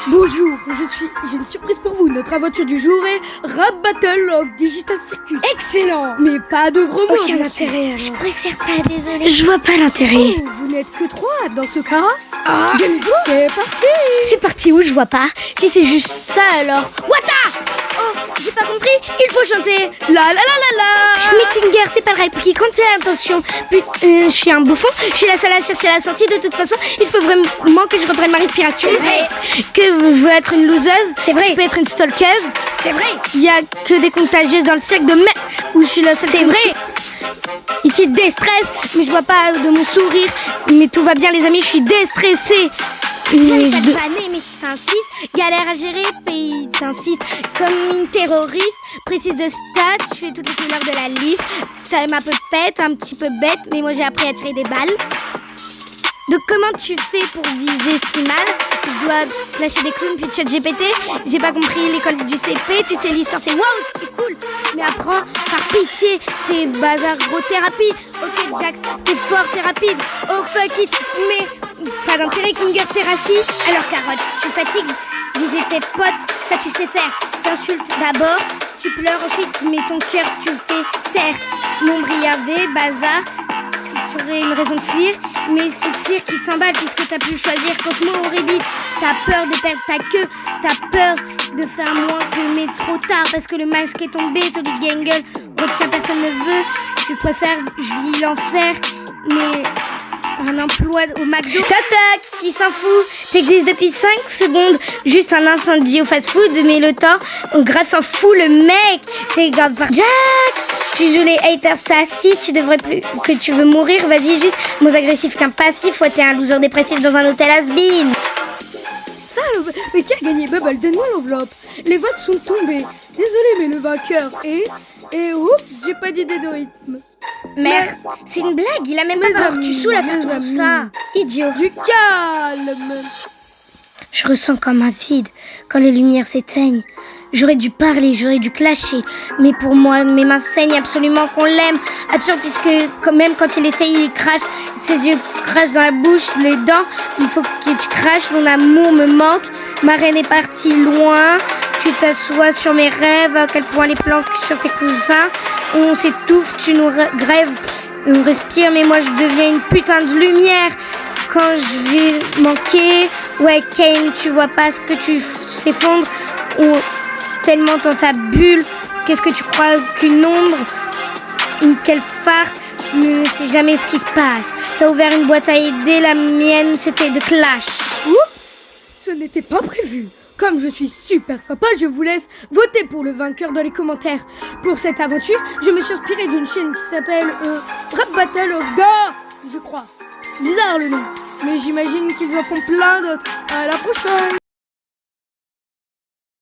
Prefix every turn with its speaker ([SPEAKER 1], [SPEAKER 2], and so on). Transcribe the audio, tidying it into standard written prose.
[SPEAKER 1] Bonjour, j'ai une surprise pour vous. Notre aventure du jour est Rap Battle of Digital Circus.
[SPEAKER 2] Excellent.
[SPEAKER 1] Mais pas de gros mots.
[SPEAKER 2] Aucun intérêt alors.
[SPEAKER 3] Je préfère pas, désolée.
[SPEAKER 2] Je vois pas l'intérêt.
[SPEAKER 1] Oh, vous n'êtes que 3 dans ce cas.
[SPEAKER 2] Ah,
[SPEAKER 1] C'est parti.
[SPEAKER 2] c'est parti où je vois pas. Si c'est juste ça alors. Wata. Oh, j'ai pas compris. Il faut chanter.
[SPEAKER 1] La la la la la.
[SPEAKER 2] Mais Kinger, c'est pas le rap qui compte, c'est l'intention. Je suis un bouffon. Je suis la seule à chercher la sortie. De toute façon, il faut vraiment que je reprenne ma respiration.
[SPEAKER 3] C'est vrai.
[SPEAKER 2] Que je veux être une loseuse. C'est vrai. Je peux être une stalkeuse.
[SPEAKER 3] C'est vrai.
[SPEAKER 2] Il y a que des contagieuses dans le cirque de mai où je suis la seule.
[SPEAKER 3] C'est vrai.
[SPEAKER 2] Ici déstress, mais je vois pas de mon sourire. Mais tout va bien les amis, je suis déstressée.
[SPEAKER 3] J'aime pas te vanner, mais je t'insiste. Galère à gérer, pays t'insiste. Comme une terroriste, précise de stats, je fais toutes les couleurs de la liste. T'as ma peu pète, un petit peu bête, mais moi j'ai appris à tirer des balles. Donc comment tu fais pour viser si mal? Je dois lâcher des clowns puis de ChatGPT. J'ai pas compris l'école du CP. Tu sais l'histoire c'est waouh, c'est cool. Mais apprends par pitié. T'es bazar gros thérapie. Ok Jax, t'es fort, t'es rapide. Oh fuck it. Mais pas d'intérêt Kinger, t'es raciste. Alors carotte, tu fatigues. Viser tes potes, ça tu sais faire. T'insultes d'abord, tu pleures ensuite, mais ton cœur tu le fais taire. Nombre IAV, bazar. Tu aurais une raison de fuir, mais c'est fuir qui t'emballe puisque t'as pu choisir Cosmo ou Ribbit. T'as peur de perdre ta queue, t'as peur de faire moins que mais trop tard parce que le masque est tombé sur du gangle. Retiens, personne ne veut, tu préfères, je vis l'enfer, mais un emploi au McDo. Toc toc, qui s'en fout? T'existes depuis 5 secondes, juste un incendie au fast-food, mais le temps, grave s'en fout le mec. T'es grave par Jax. Tu joues les haters sassy, tu devrais plus que tu veux mourir, vas-y juste, mots agressifs qu'un passif, ouais t'es un loser dépressif dans un hôtel has-been.
[SPEAKER 1] Ça, mais qui a gagné Bubble? Donne-moi l'enveloppe. Les votes sont tombés. Désolé, mais le vainqueur est... Et oups, j'ai pas d'idée de rythme.
[SPEAKER 3] Merde, c'est une blague, il a même pas peur, tu saoules à faire tout ça. Idiot.
[SPEAKER 1] Du calme.
[SPEAKER 2] Je ressens comme un vide quand les lumières s'éteignent. J'aurais dû parler, j'aurais dû clasher. Mais pour moi, mes mains saignent absolument qu'on l'aime. Absurde puisque même quand il essaye, il crache. Ses yeux crachent dans la bouche, les dents. Il faut que tu craches, mon amour me manque. Ma reine est partie loin. Tu t'assois sur mes rêves, à quel point les planques sur tes cousins. On s'étouffe, tu nous grèves. On respire, mais moi je deviens une putain de lumière. Quand je vais manquer, ouais Kane, tu vois pas ce que tu s'effondres. Tellement dans ta bulle, qu'est-ce que tu crois qu'une ombre? Quelle farce, ne sais jamais ce qui se passe. T'as ouvert une boîte à idées, la mienne c'était de Clash.
[SPEAKER 1] Oups, ce n'était pas prévu. Comme je suis super sympa, je vous laisse voter pour le vainqueur dans les commentaires. Pour cette aventure, je me suis inspirée d'une chaîne qui s'appelle Rap Battle of Gars, je crois. Bizarre le nom, mais j'imagine qu'ils en font plein d'autres. À la prochaine.